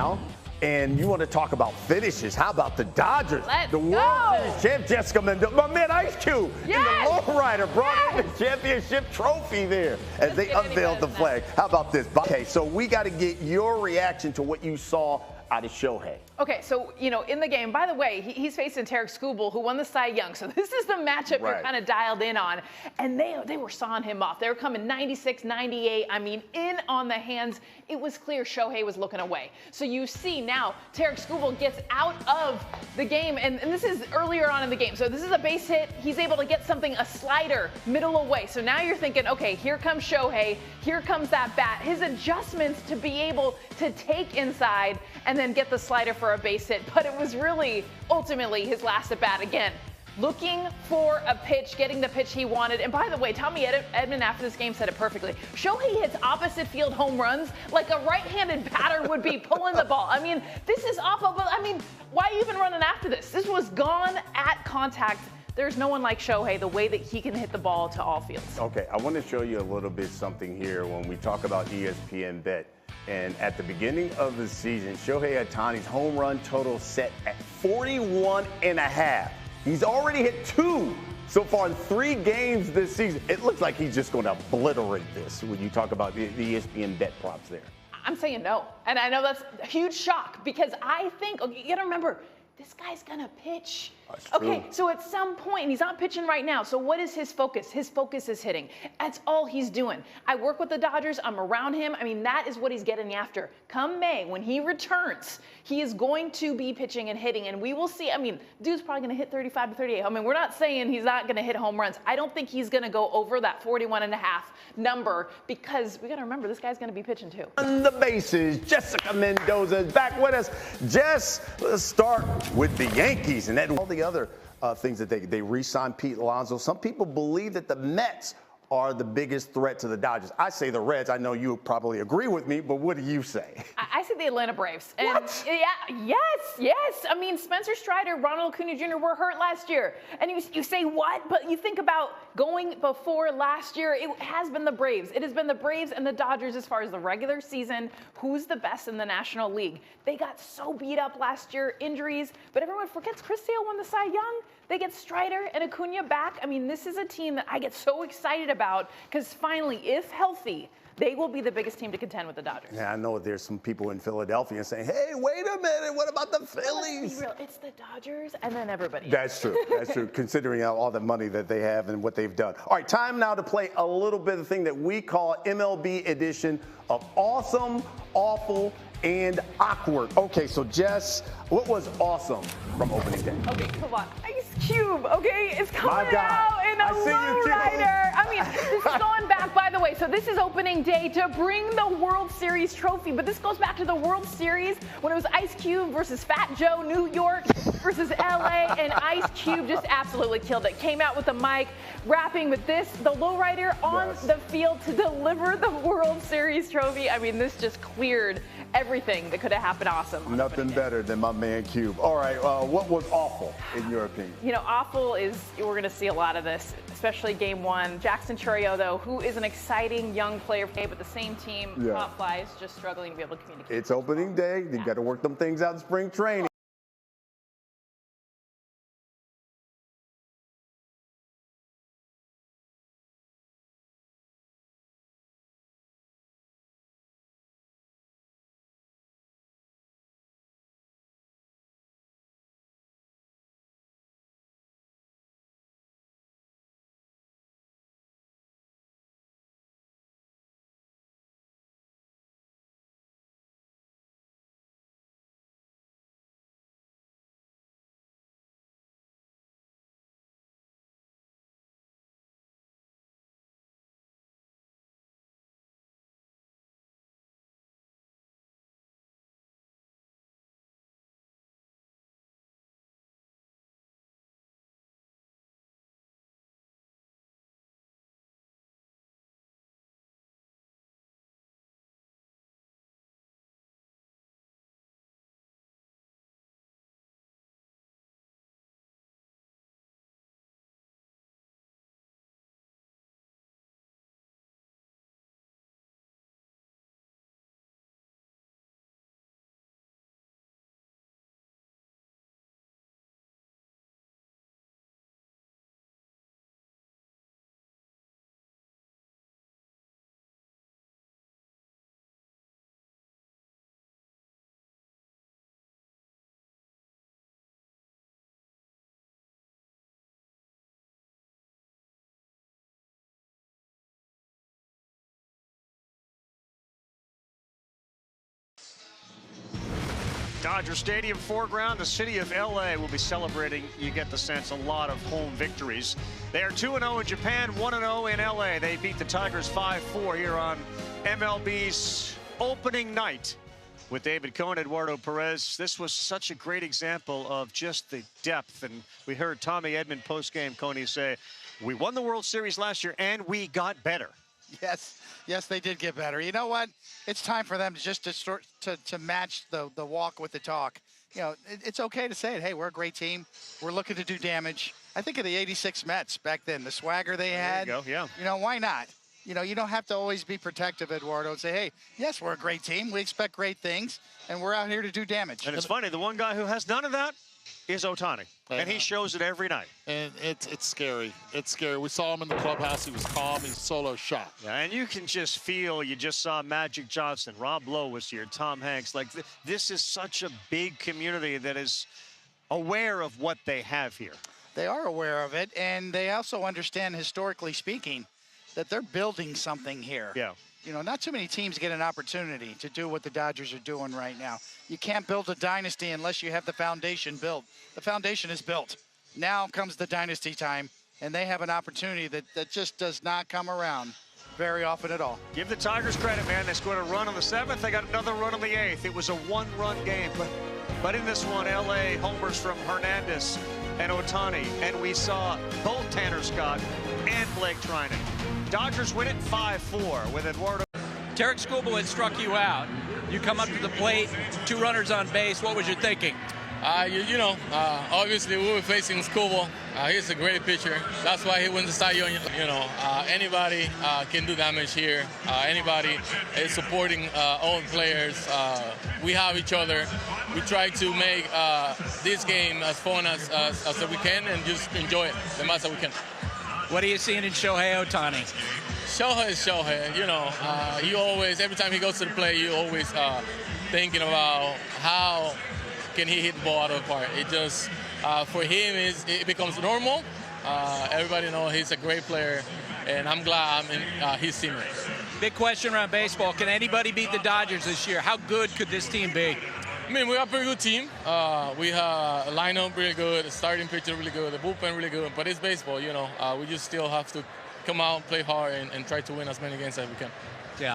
now. And you want to talk about finishes? How about the Dodgers? Let's the go. World Series champ, Jessica Mendoza, my man Ice Cube, Yes. and the lowrider brought in the championship trophy there as they unveiled the flag. How about this? Okay, so we got to get your reaction to what you saw out of Shohei. Okay, so, in the game, by the way, he's facing Tarek Skubal, who won the Cy Young. So this is the matchup you're kind of dialed in on. And they were sawing him off. They were coming 96, 98. I mean, in on the hands. It was clear Shohei was looking away. So you see now Tarek Skubal gets out of the game. And this is earlier on in the game. So this is a base hit. He's able to get something, a slider, middle away. So now you're thinking, okay, here comes Shohei. Here comes that bat. His adjustments to be able to take inside and then get the slider for a base hit. But it was really, ultimately, his last at bat again. Looking for a pitch, getting the pitch he wanted. And by the way, Tommy Edman after this game said it perfectly. Shohei hits opposite field home runs like a right-handed batter would be pulling the ball. I mean, this is awful, but I mean, why even running after this? This was gone at contact. There's no one like Shohei, the way that he can hit the ball to all fields. Okay, I want to show you a little bit something here when we talk about ESPN Bet. And at the beginning of the season, Shohei OHTANI's home run total set at 41 and a half. He's already hit 2 so far in 3 games this season. It looks like he's just going to obliterate this when you talk about the ESPN Bet props there. I'm saying no. And I know that's a huge shock because I think, you got to remember, this guy's going to pitch. Okay, so at some point, he's not pitching right now. So what is his focus? His focus is hitting. That's all he's doing. I work with the Dodgers. I'm around him. I mean, that is what he's getting after. Come May, when he returns, he is going to be pitching and hitting. And we will see. I mean, dude's probably going to hit 35 to 38. I mean, we're not saying he's not going to hit home runs. I don't think he's going to go over that 41 and a half number because we got to remember this guy's going to be pitching too. On the bases, Jessica Mendoza is back with us. Jess, let's start with the Yankees and that all the other things that they re-signed Pete Alonso. Some people believe that the Mets are the biggest threat to the Dodgers. I say the Reds. I know you probably agree with me, but what do you say? I say the Atlanta Braves. And what? Yeah, yes. I mean, Spencer Strider, Ronald Acuna Jr. were hurt last year. And you say what? But you think about going before last year, it has been the Braves. It has been the Braves and the Dodgers as far as the regular season. Who's the best in the National League? They got so beat up last year, injuries. But everyone forgets Chris Sale won the Cy Young. They get Strider and Acuna back. I mean, this is a team that I get so excited about because finally, if healthy, they will be the biggest team to contend with the Dodgers. Yeah, I know there's some people in Philadelphia saying, hey, wait a minute, what about the Phillies? Let's be real. It's the Dodgers and then everybody. That's true. That's true, considering all the money that they have and what they've done. All right, time now to play a little bit of the thing that we call MLB edition of Awesome, Awful, and Awkward. Okay, so Jess, what was awesome from opening day? Okay, come on. Ice Cube, okay, is coming My God. out in a lowrider. I mean, this is going back, by the way, so this is opening day to bring the World Series trophy, but this goes back to the World Series when it was Ice Cube versus Fat Joe, New York versus LA, and Ice Cube just absolutely killed it. Came out with the mic, rapping with this, the lowrider on the field to deliver the World Series trophy. I mean, this just cleared everything that could have happened awesome. Nothing better than my man Cube. All right, what was awful in your opinion? Awful is, we're going to see a lot of this, especially game 1. Jackson Chourio, though, who is an exciting young player, but the same team, top flies, just struggling to be able to communicate. It's opening day. You got to work them things out in spring training. Dodger Stadium foreground, the city of LA will be celebrating, you get the sense, a lot of home victories. They are 2-0 in Japan, 1-0 in LA. They beat the Tigers 5-4 here on MLB's opening night with David Cohn, Eduardo Perez. This was such a great example of just the depth. And we heard Tommy Edman post-game, Coney, say, we won the World Series last year and we got better. Yes, they did get better. You know what? It's time for them to match the walk with the talk. You know, it's okay to say it. Hey, we're a great team. We're looking to do damage. I think of the '86 Mets back then, the swagger they had. There you go, yeah. You know, why not? You know, you don't have to always be protective, Eduardo, and say, hey, yes, we're a great team. We expect great things, and we're out here to do damage. And it's funny, the one guy who has none of that is OHTANI, and he shows it every night. And it's scary. It's scary. We saw him in the clubhouse. He was calm. He solo shot. Yeah, and you can just feel, you just saw Magic Johnson, Rob Lowe was here, Tom Hanks. Like, this is such a big community that is aware of what they have here. They are aware of it, and they also understand, historically speaking, that they're building something here. Yeah. You know, not too many teams get an opportunity to do what the Dodgers are doing right now. You can't build a dynasty unless you have the foundation built. The foundation is built. Now comes the dynasty time, and they have an opportunity that just does not come around very often at all. Give the Tigers credit, man. They scored a run on the 7th. They got another run on the 8th. It was a one-run game. But in this one, LA homers from Hernandez and OHTANI. And we saw both Tanner Scott and Blake Trinan. Dodgers win it 5-4 with Eduardo. Tarek Skubal had struck you out. You come up to the plate, 2 runners on base. What was your thinking? Obviously we were facing Skubal. He's a great pitcher. That's why he wins the Cy Young. Anybody can do damage here. Anybody is supporting all the players. We have each other. We try to make this game as fun as we can and just enjoy it the most that we can. What are you seeing in Shohei Ohtani? Shohei is Shohei. You always, every time he goes to the plate, you always thinking about how can he hit the ball out of the park. It just, for him, it becomes normal. Everybody knows he's a great player, and I'm glad I'm in his team. Big question around baseball. Can anybody beat the Dodgers this year? How good could this team be? I mean, we have a pretty good team. We have a lineup really good, a starting pitcher really good, the bullpen really good, but it's baseball, we just still have to come out, play hard, and try to win as many games as we can.